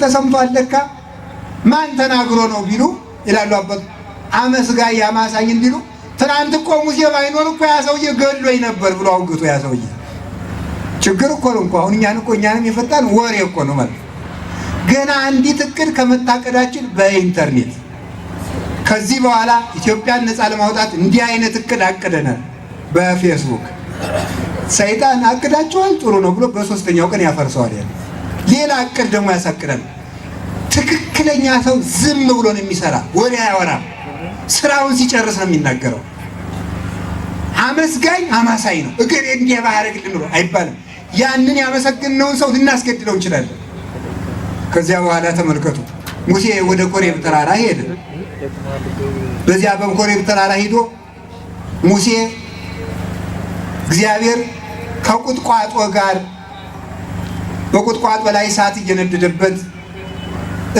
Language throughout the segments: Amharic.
ተሰምቷል ለካ ማን ተናግሮ ነው ቢሉ ይላሉ አባቱ አመስጋይ ያማሳኝ እንዲሉ ትናንት እኮ ሙሴ ባይኖር እኮ ያ ሰውዬ ገድሎኝ ነበር ብሎ አውግቶ ያ ሰውዬ ችግር እኮ ነው። አሁን እኛንም የፈታን ወሬ እኮ ነው ማለት ገና አንዲት እቅድ ከመታቀዳችን በኢንተርኔት ከዚህ በኋላ ኢትዮጵያን ነፃ ለማውጣት እንዲህ አይነት እቅድ አቅደናል። በፌስቡክ ሰይጣን አቅዳቸዋል ጥሩ ነው ብሎ በሶስተኛው ቀን ያፈርሰዋል። ሌላ እቅድ ደግሞ ያሳቅዳል። ትክክለኛ ሰው ዝም ብሎ ነው የሚሰራ፣ ወሬ አያወራም። ስራውን ሲጨርስ ነው የሚናገረው። አመስጋኝ አማሳይ ነው። እግር እንዲህ ባያደርግልን ኑሮ አይባልም። ያንን ያመሰግነውን ሰው ልናስገድለው እንችላለን። ከዚያ በኋላ ተመልከቱ፣ ሙሴ ወደ ኮሬብ ተራራ ሄደ። በዚያ በኮሬብ ተራራ ሄዶ ሙሴ እግዚአብሔር ከቁጥቋጦ ጋር በቁጥቋጦ ላይ እሳት እየነደደበት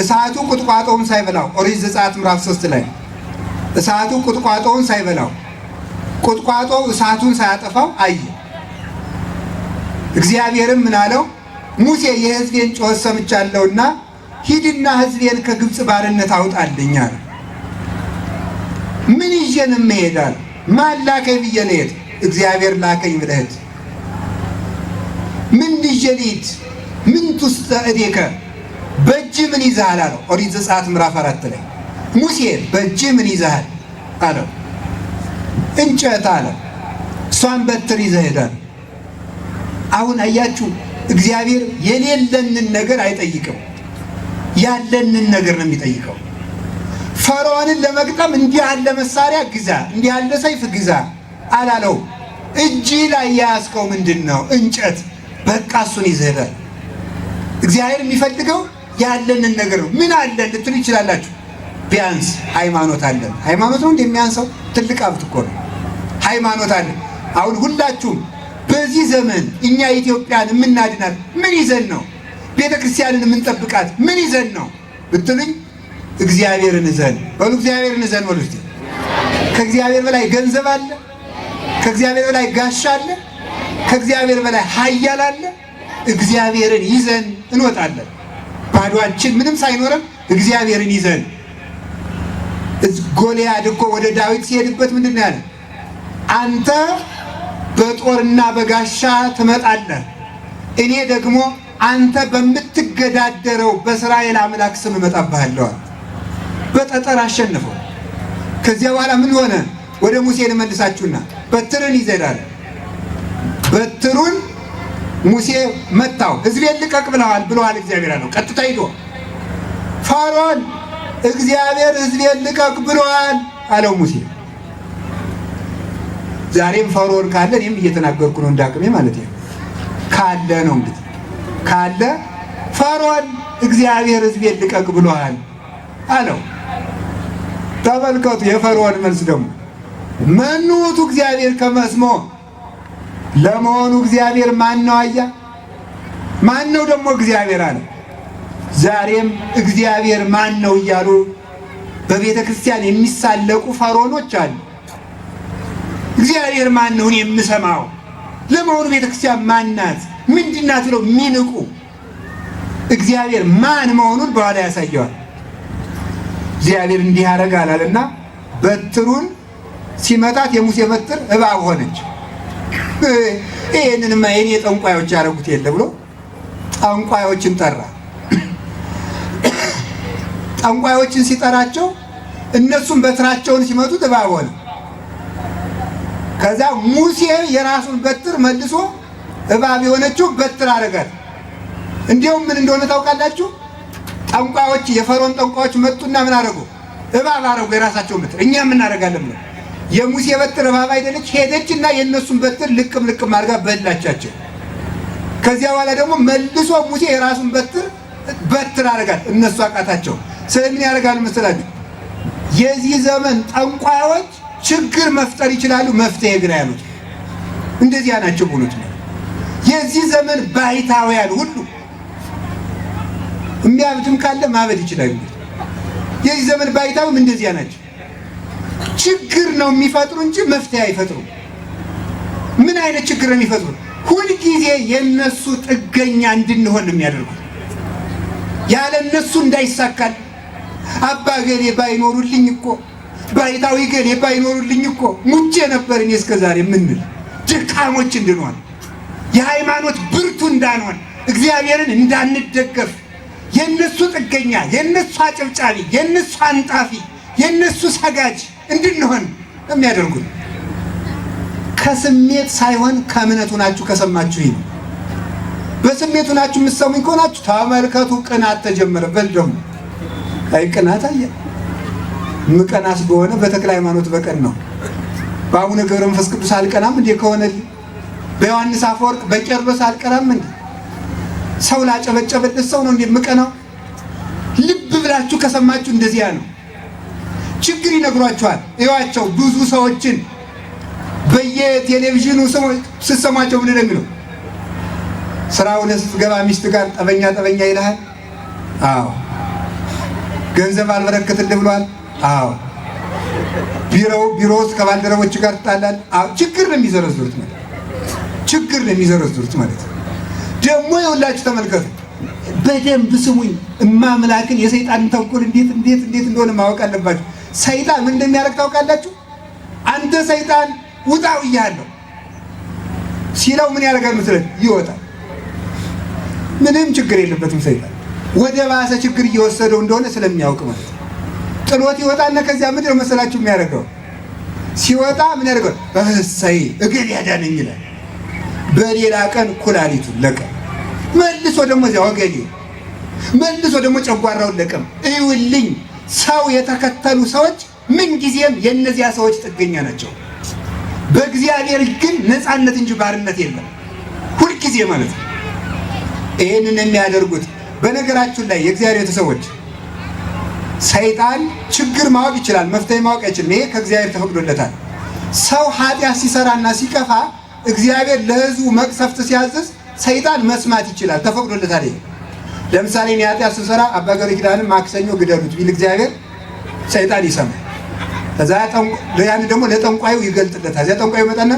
እሳቱ ቁጥቋጦውን ሳይበላው ኦሪት ዘጸአት ምዕራፍ 3 ላይ እሳቱ ቁጥቋጦውን ሳይበላው ቁጥቋጦው እሳቱን ሳያጠፋው አየ። እግዚአብሔርም ምን አለው? ሙሴ የሕዝቤን ጩኸት ሰምቻለሁና ሂድና ሕዝቤን ከግብፅ ባርነት አውጣልኝ አለ። ምን ይዤን እምሄዳለሁ? ማን ላከኝ ብዬ ልሄድ? እግዚአብሔር ላከኝ ብለህ ሂድ። ምን ይዤ ልሂድ? ምን ትውስተ እዴከ በእጅ ምን ይዘሃል አለው። ኦሪት ዘጸአት ምዕራፍ 4 ላይ ሙሴ በእጅ ምን ይዘሃል አለው። እንጨት አለ። እሷን በትር ይዘህ ሄዳል። አሁን አያችሁ እግዚአብሔር የሌለንን ነገር አይጠይቅም፣ ያለንን ነገር ነው የሚጠይቀው። ፈርዖንን ለመግጠም እንዲህ ያለ መሳሪያ ግዛ፣ እንዲህ ያለ ሰይፍ ግዛ አላለው። እጅ ላይ ያስከው ምንድነው? እንጨት። በቃ እሱን ይዘህ ሄዳል። እግዚአብሔር የሚፈልገው ያለንን ነገር ነው። ምን አለን ልትሉ ይችላላችሁ። ቢያንስ ሃይማኖት አለን። ሃይማኖት ነው እንደሚያንሰው ትልቅ ሀብት እኮ ነው። ሃይማኖት አለን። አሁን ሁላችሁም በዚህ ዘመን እኛ ኢትዮጵያን የምናድናት ምን ይዘን ነው? ቤተ ክርስቲያንን የምንጠብቃት ምን ይዘን ነው ብትሉኝ፣ እግዚአብሔርን ይዘን በሉ። እግዚአብሔርን ይዘን በሉ። ከእግዚአብሔር በላይ ገንዘብ አለ? ከእግዚአብሔር በላይ ጋሻ አለ? ከእግዚአብሔር በላይ ኃያል አለ? እግዚአብሔርን ይዘን እንወጣለን። ባዶአችን ምንም ሳይኖረን እግዚአብሔርን ይዘን። ጎልያድ እኮ ወደ ዳዊት ሲሄድበት ምንድን ነው ያለ? አንተ በጦርና በጋሻ ትመጣለህ፣ እኔ ደግሞ አንተ በምትገዳደረው በእስራኤል አምላክ ስም እመጣብሃለሁ። በጠጠር አሸነፈው። ከዚያ በኋላ ምን ሆነ? ወደ ሙሴ ልመልሳችሁና በትርን ይዘዳል። በትሩን ሙሴ መታው። ሕዝቤን ልቀቅ ብለዋል እግዚአብሔር አለው። ቀጥታ ሂዶ ፈርዖን እግዚአብሔር ሕዝቤን ልቀቅ ብለዋል አለው ሙሴ። ዛሬም ፈርዖን ካለ እኔም እየተናገርኩ ነው እንዳቅሜ ማለት ነው። ካለ ነው እንግዲህ ካለ ፈርዖን እግዚአብሔር ሕዝቤን ልቀቅ ብለዋል አለው። ተመልከቱ የፈርዖን መልስ ደግሞ መኑ ውእቱ እግዚአብሔር ከመ እስሞ፣ ለመሆኑ እግዚአብሔር ማን ነው? አያ ማን ነው ደግሞ እግዚአብሔር አለ። ዛሬም እግዚአብሔር ማን ነው እያሉ በቤተ ክርስቲያን የሚሳለቁ ፈርዖኖች አሉ። እግዚአብሔር ማን ነው የምሰማው? ለመሆኑ ቤተ ክርስቲያን ማን ናት? ምንድን ናት ብለው የሚንቁ እግዚአብሔር ማን መሆኑን በኋላ ያሳየዋል። እግዚአብሔር እንዲህ ያደርጋል አለና በትሩን ሲመታት የሙሴ በትር እባብ ሆነች። ይህንንማ የኔ ጠንቋዮች ያደረጉት የለ ብሎ ጠንቋዮችን ጠራ። ጠንቋዮችን ሲጠራቸው እነሱም በትራቸውን ሲመቱት እባብ ሆነ። ከዛ ሙሴ የራሱን በትር መልሶ እባብ የሆነችው በትር አደረጋት። እንዲያውም ምን እንደሆነ ታውቃላችሁ? ጠንቋዮች የፈርዖን ጠንቋዮች መጡና ምን አደረጉ? እባብ አደረጉ የራሳቸውን በትር። እኛ ምን እናደርጋለን ብለው የሙሴ በትር እባብ አይደለች? ሄደችና የእነሱን በትር ልቅም ልቅም አድርጋ በላቻቸው። ከዚያ በኋላ ደግሞ መልሶ ሙሴ የራሱን በትር አደረጋት። እነሱ አቃታቸው። ስለምን ያደርጋሉ መሰላችሁ? የዚህ ዘመን ጠንቋዮች ችግር መፍጠር ይችላሉ፣ መፍትሄ ግን አያሉት። እንደዚያ ናቸው ብሎት ነው። የዚህ ዘመን ባይታውያን ሁሉ የሚያብድም ካለ ማበድ ይችላሉ። የዚህ ዘመን ባይታውም እንደዚያ ናቸው። ችግር ነው የሚፈጥሩ እንጂ መፍትሄ አይፈጥሩም። ምን አይነት ችግር ነው የሚፈጥሩ? ሁልጊዜ የነሱ ጥገኛ እንድንሆን የሚያደርጉ ያለ እነሱ እንዳይሳካል አባ ገሌ ባይኖሩልኝ እኮ ባይታዊ ገሌ ባይኖሩልኝ እኮ ሙቼ ነበር እኔ እስከዛሬ ምንል ድካሞች እንድንሆን የሃይማኖት ብርቱ እንዳንሆን እግዚአብሔርን እንዳንደገፍ የነሱ ጥገኛ የነሱ አጨብጫቢ የነሱ አንጣፊ የነሱ ሰጋጅ እንድንሆን የሚያደርጉን ከስሜት ሳይሆን ከእምነቱ ናችሁ። ከሰማችሁ ይሄ በስሜቱ ናችሁ የምትሰሙኝ ከሆናችሁ ተመልከቱ። ቅናት ተጀመረ። በል ደግሞ አይ ቅናት አየ ምቀናስ በሆነ በተክለ ሃይማኖት በቀን ነው። በአቡነ ገብረ መንፈስ ቅዱስ አልቀናም እንዴ? ከሆነ በዮሐንስ አፈወርቅ በቄርሎስ አልቀናም እንዴ? ሰው ላጨበጨበለት ሰው ነው እንዴ ምቀናው? ልብ ብላችሁ ከሰማችሁ እንደዚያ ነው። ችግር ይነግሯቸዋል። እዩዋቸው ብዙ ሰዎችን በየቴሌቪዥኑ ስትሰማቸው ምን እንደሚለው ስራውን ስትገባ ሚስት ጋር ጠበኛ ይልሃል። አዎ ገንዘብ አልበረከትልህ ብሏል። አዎ ቢሮ ውስጥ ከባልደረቦች ጋር ትጣላል። አዎ ችግር ነው የሚዘረዝሩት ማለት ደግሞ የሁላችሁ ተመልከቱ። በደንብ ስሙኝ። እማምላክን የሰይጣንን ተንኮል እንዴት እንደሆነ ማወቅ አለባችሁ። ሰይጣን ምን እንደሚያደርግ ታውቃላችሁ? አንተ ሰይጣን ውጣው እያለሁ ሲለው ምን ያደርጋል መሰለህ? ይወጣል። ምንም ችግር የለበትም። ሰይጣን ወደ ባሰ ችግር እየወሰደው እንደሆነ ስለሚያውቅ ማለት ነው። ጥሎት ይወጣና ከዚያ ምንድን ነው መሰላችሁ የሚያደርገው? ሲወጣ ምን ያደርጋል? እሰይ እግል ያዳነኝ ይላል። በሌላ ቀን ኩላሊቱን ለቀም፣ መልሶ ደግሞ እዚያ ወገሌ፣ መልሶ ደግሞ ጨጓራውን ለቀም። እዩልኝ፣ ሰው የተከተሉ ሰዎች ምን ጊዜም የእነዚያ ሰዎች ጥገኛ ናቸው። በእግዚአብሔር ግን ነፃነት እንጂ ባርነት የለም ሁልጊዜ ማለት ነው። ይህንን የሚያደርጉት በነገራችሁ ላይ የእግዚአብሔር ቤተሰቦች ሰይጣን ችግር ማወቅ ይችላል፣ መፍትሄ ማወቅ አይችልም። ይሄ ከእግዚአብሔር ተፈቅዶለታል። ሰው ኃጢአት ሲሰራና ሲቀፋ እግዚአብሔር ለሕዝቡ መቅሰፍት ሲያዝዝ ሰይጣን መስማት ይችላል፣ ተፈቅዶለታል። ይሄ ለምሳሌ እኔ ኃጢአት ስሰራ አባ ገብረ ኪዳንን ማክሰኞ ግደሉት ቢል እግዚአብሔር ሰይጣን ይሰማል። ከዛ ያን ደግሞ ለጠንቋዩ ይገልጥለታል። እዚያ ጠንቋዩ መጣና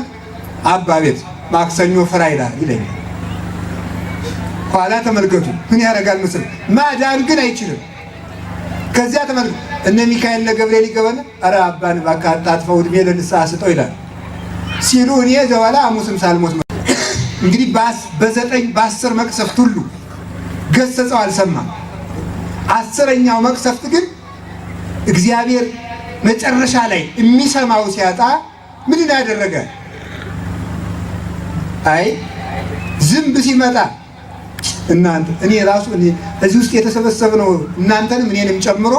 አባ ቤት ማክሰኞ ፍራ ይለኛል። ኋላ ተመልከቱ ምን ያደርጋል ምስል ማዳን ግን አይችልም። ከዚያ ተመልከቱ እነ ሚካኤል ለገብርኤል ይገባና ኧረ አባን እባክህ አታጥፈው ዕድሜ ለንስሐ ስጠው ይላል ሲሉ እኔ ዘዋላ ሐሙስም ሳልሞት እንግዲህ በ10 መቅሰፍት ሁሉ ገሰጸው አልሰማም። 10ኛው መቅሰፍት ግን እግዚአብሔር መጨረሻ ላይ የሚሰማው ሲያጣ ምን ያደረገ? አይ ዝንብ ሲመጣ እናንተ እኔ ራሱ እዚህ ውስጥ የተሰበሰብነው እናንተንም እኔንም ጨምሮ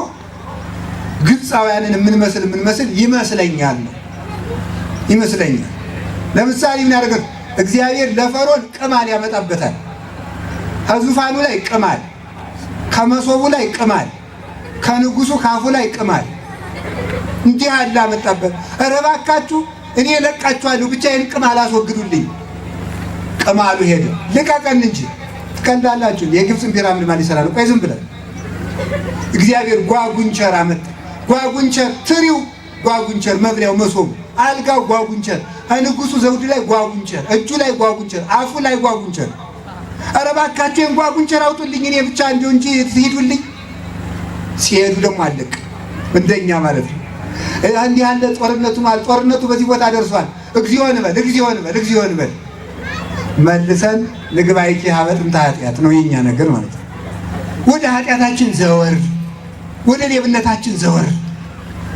ግብፃውያንን የምንመስል ይመስለኛል። ለምሳሌ ምን ያደርጋል? እግዚአብሔር ለፈርዖን ቅማል ያመጣበታል። ከዙፋኑ ላይ ቅማል፣ ከመሶቡ ላይ ቅማል፣ ከንጉሱ ካፉ ላይ ቅማል እንዲህ አለ አመጣበት። ኧረ እባካችሁ እኔ ለቃችኋለሁ፣ ብቻዬን ቅማል አስወግዱልኝ። ቅማሉ ሄደ። ልቀቀን እንጂ ትቀልዳላችሁ። የግብፅን ፒራሚድ ማን ይሰራል? ቆይ ዝም ብለን እግዚአብሔር ጓጉንቸር አመጣ። ጓጉንቸር ትሪው ጓጉንቸር፣ መብሪያው መሶቡ፣ አልጋው ጓጉንቸር፣ ንጉሱ ዘውድ ላይ ጓጉንቸር፣ እጁ ላይ ጓጉንቸር፣ አፉ ላይ ጓጉንቸር። ኧረ እባካችሁ ይሄን ጓጉንቸር አውጡልኝ፣ እኔ ብቻ እንደው እንጂ ትሄዱልኝ። ሲሄዱ ደግሞ አለቅ እንደኛ ማለት ነው። እንዲህ ያለ ጦርነቱ በዚህ ቦታ ደርሷል። እግዚኦ እንበል መልሰን ንግባይኪ ሀበጥንተ ኃጢአት ነው የኛ ነገር ማለት ነው። ወደ ኃጢአታችን ዘወር፣ ወደ ሌብነታችን ዘወር፣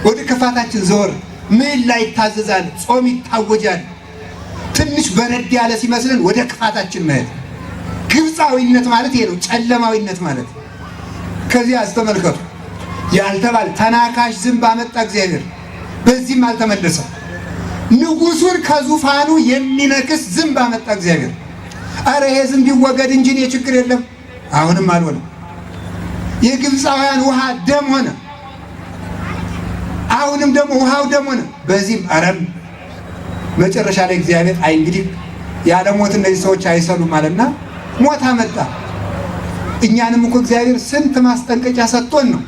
ወደ ክፋታችን ዘወር። ምን ላይ ይታዘዛል? ጾም ይታወጃል። ትንሽ በረድ ያለ ሲመስልን ወደ ክፋታችን መሄድ። ግብፃዊነት ማለት ይሄ ነው፣ ጨለማዊነት ማለት። ከዚህ አስተመልከቱ ያልተባለ ተናካሽ ዝንብ አመጣ እግዚአብሔር፣ በዚህም አልተመለሰም። ንጉሱን ከዙፋኑ የሚነክስ ዝንብ አመጣ እግዚአብሔር። አረ ይሄ ዝንብ ይወገድ እንጂ እኔ ችግር የለም። አሁንም አልሆነም። የግብፃውያን ውሃ ደም ሆነ። አሁንም ደግሞ ውሃው ደም ሆነ። በዚህም አረም መጨረሻ ላይ እግዚአብሔር አይ እንግዲህ ያለ ሞት እነዚህ ሰዎች አይሰሉም አለና ሞት አመጣ። እኛንም እኮ እግዚአብሔር ስንት ማስጠንቀቂያ ሰጥቶን ነው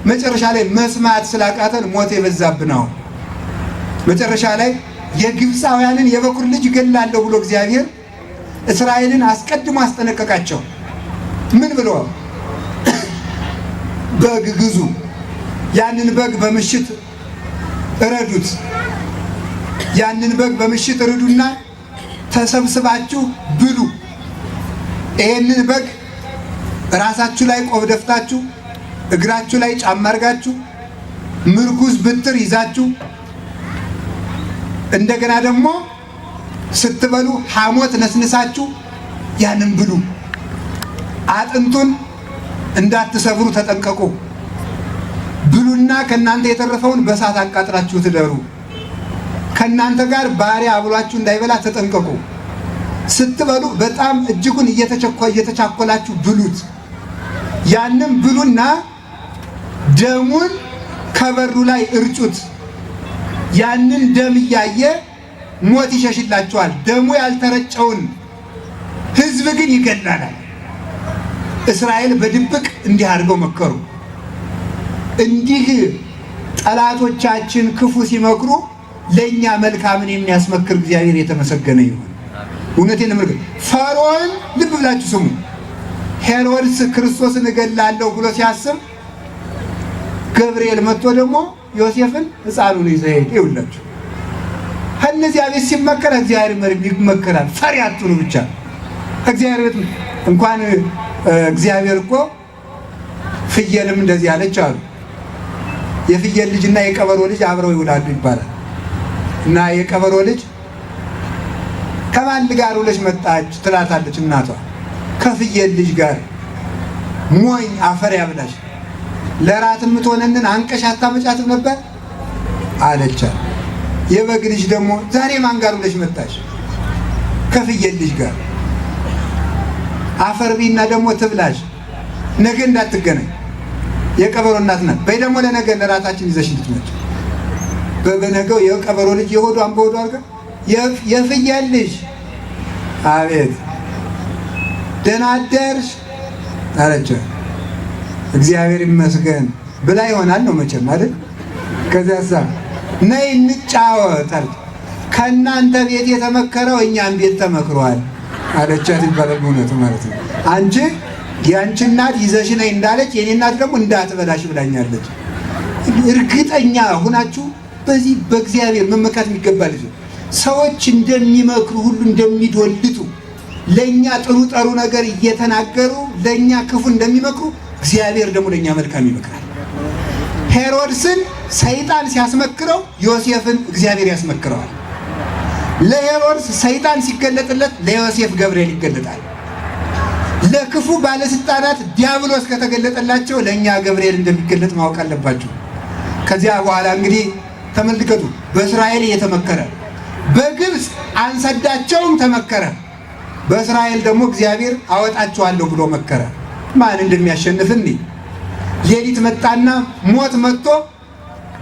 መጨረሻ ላይ መስማት ስላቃተን ሞት የበዛብን። አሁን መጨረሻ ላይ የግብፃውያንን የበኩር ልጅ ገላለሁ ብሎ እግዚአብሔር እስራኤልን አስቀድሞ አስጠነቀቃቸው። ምን ብሎ በግ ግዙ፣ ያንን በግ በምሽት እረዱት። ያንን በግ በምሽት እርዱና ተሰብስባችሁ ብሉ። ይሄንን በግ ራሳችሁ ላይ ቆብ ደፍታችሁ፣ እግራችሁ ላይ ጫማ አድርጋችሁ፣ ምርኩዝ ብትር ይዛችሁ፣ እንደገና ደግሞ ስትበሉ ሐሞት ነስንሳችሁ ያንን ብሉ። አጥንቱን እንዳትሰብሩ ተጠንቀቁ። ብሉና ከናንተ የተረፈውን በእሳት አቃጥላችሁ ትደሩ። ከናንተ ጋር ባሪያ አብሏችሁ እንዳይበላ ተጠንቀቁ። ስትበሉ በጣም እጅጉን እየተቻኮላችሁ ብሉት። ያንን ብሉና ደሙን ከበሩ ላይ እርጩት። ያንን ደም እያየ ሞት ይሸሽላችኋል። ደሙ ያልተረጨውን ሕዝብ ግን ይገላል። እስራኤል በድብቅ እንዲህ አድርገው መከሩ። እንዲህ ጠላቶቻችን ክፉ ሲመክሩ ለኛ መልካምን የሚያስመክር እግዚአብሔር የተመሰገነ ይሁን። እውነቴን ነው። ፈርዖን ልብ ብላችሁ ስሙ። ሄሮድስ ክርስቶስን እገላለሁ ብሎ ሲያስብ ገብርኤል መጥቶ ደግሞ ዮሴፍን ሕፃኑን ይዘህ ሄድ ይውላችሁ። ከእነዚያ ቤት ሲመከር እግዚአብሔር ይመከራል። ፈሪ አትሁኑ ብቻ። እግዚአብሔር ቤት እንኳን እግዚአብሔር እኮ ፍየልም እንደዚህ አለች አሉ። የፍየል ልጅና የቀበሮ ልጅ አብረው ይውላሉ ይባላል። እና የቀበሮ ልጅ ከማን ጋር ውለሽ መጣች ትላታለች እናቷ። ከፍየል ልጅ ጋር። ሞኝ አፈር ያብላሽ፣ ለራት የምትሆነንን አንቀሽ አታመጫትም ነበር አለቻት። የበግ ልጅ ደግሞ ዛሬ ማን ጋር ውለሽ መጣች? ከፍየል ልጅ ጋር። አፈር ቢና ደግሞ ትብላሽ፣ ነገ እንዳትገናኝ። የቀበሮ እናት ናት። በይ ደግሞ ለነገ ለራታችን ይዘሽ እንድትመጪ። በበነገው የቀበሮ ልጅ የሆዷን በሆዷ አድርጋ የፍየል ልጅ አቤት ደህና አደርሽ አለችው። እግዚአብሔር ይመስገን ብላ ይሆናል ነው መቼም አይደል? ከዚያሳ ነይ እንጫወት አለች። ከእናንተ ቤት የተመከረው እኛም ቤት ተመክሯል አለቻት ይባላል። እውነቱ ማለት ነው። አንቺ ያንቺ እናት ይዘሽ ነይ እንዳለች የኔ እናት ደግሞ እንዳትበላሽ ብላኛለች። እርግጠኛ ሁናችሁ በዚህ በእግዚአብሔር መመካት የሚገባ ልጅ። ሰዎች እንደሚመክሩ ሁሉ እንደሚዶልቱ ለኛ ጥሩ ጠሩ ነገር እየተናገሩ ለኛ ክፉ እንደሚመክሩ እግዚአብሔር ደግሞ ለኛ መልካም ይመክራል። ሄሮድስን ሰይጣን ሲያስመክረው ዮሴፍን እግዚአብሔር ያስመክረዋል። ለሄሮድስ ሰይጣን ሲገለጥለት ለዮሴፍ ገብርኤል ይገለጣል። ለክፉ ባለስልጣናት ዲያብሎስ ከተገለጠላቸው ለኛ ገብርኤል እንደሚገለጥ ማወቅ አለባቸው። ከዚያ በኋላ እንግዲህ ተመልከቱ፣ በእስራኤል እየተመከረ በግብፅ አንሰዳቸውም ተመከረ። በእስራኤል ደግሞ እግዚአብሔር አወጣቸዋለሁ ብሎ መከረ። ማን እንደሚያሸንፍኒ ሌሊት መጣና ሞት መጥቶ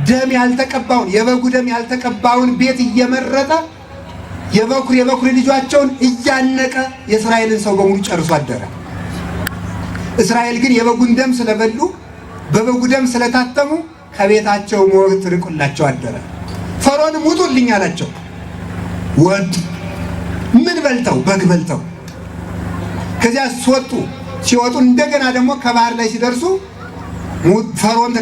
ደም ያልተቀባውን የበጉ ደም ያልተቀባውን ቤት እየመረጠ የበኩር ልጇቸውን እያነቀ የእስራኤልን ሰው በሙሉ ጨርሶ አደረ። እስራኤል ግን የበጉን ደም ስለበሉ በበጉ ደም ስለታተሙ ከቤታቸው ሞት ርቆላቸው አደረ። ፈርዖንም ውጡልኝ አላቸው። ወጡ። ምን በልተው? በግ በልተው። ከዚያ ሲወጡ እንደገና ደግሞ ከባህር ላይ ሲደርሱ ፈርዖን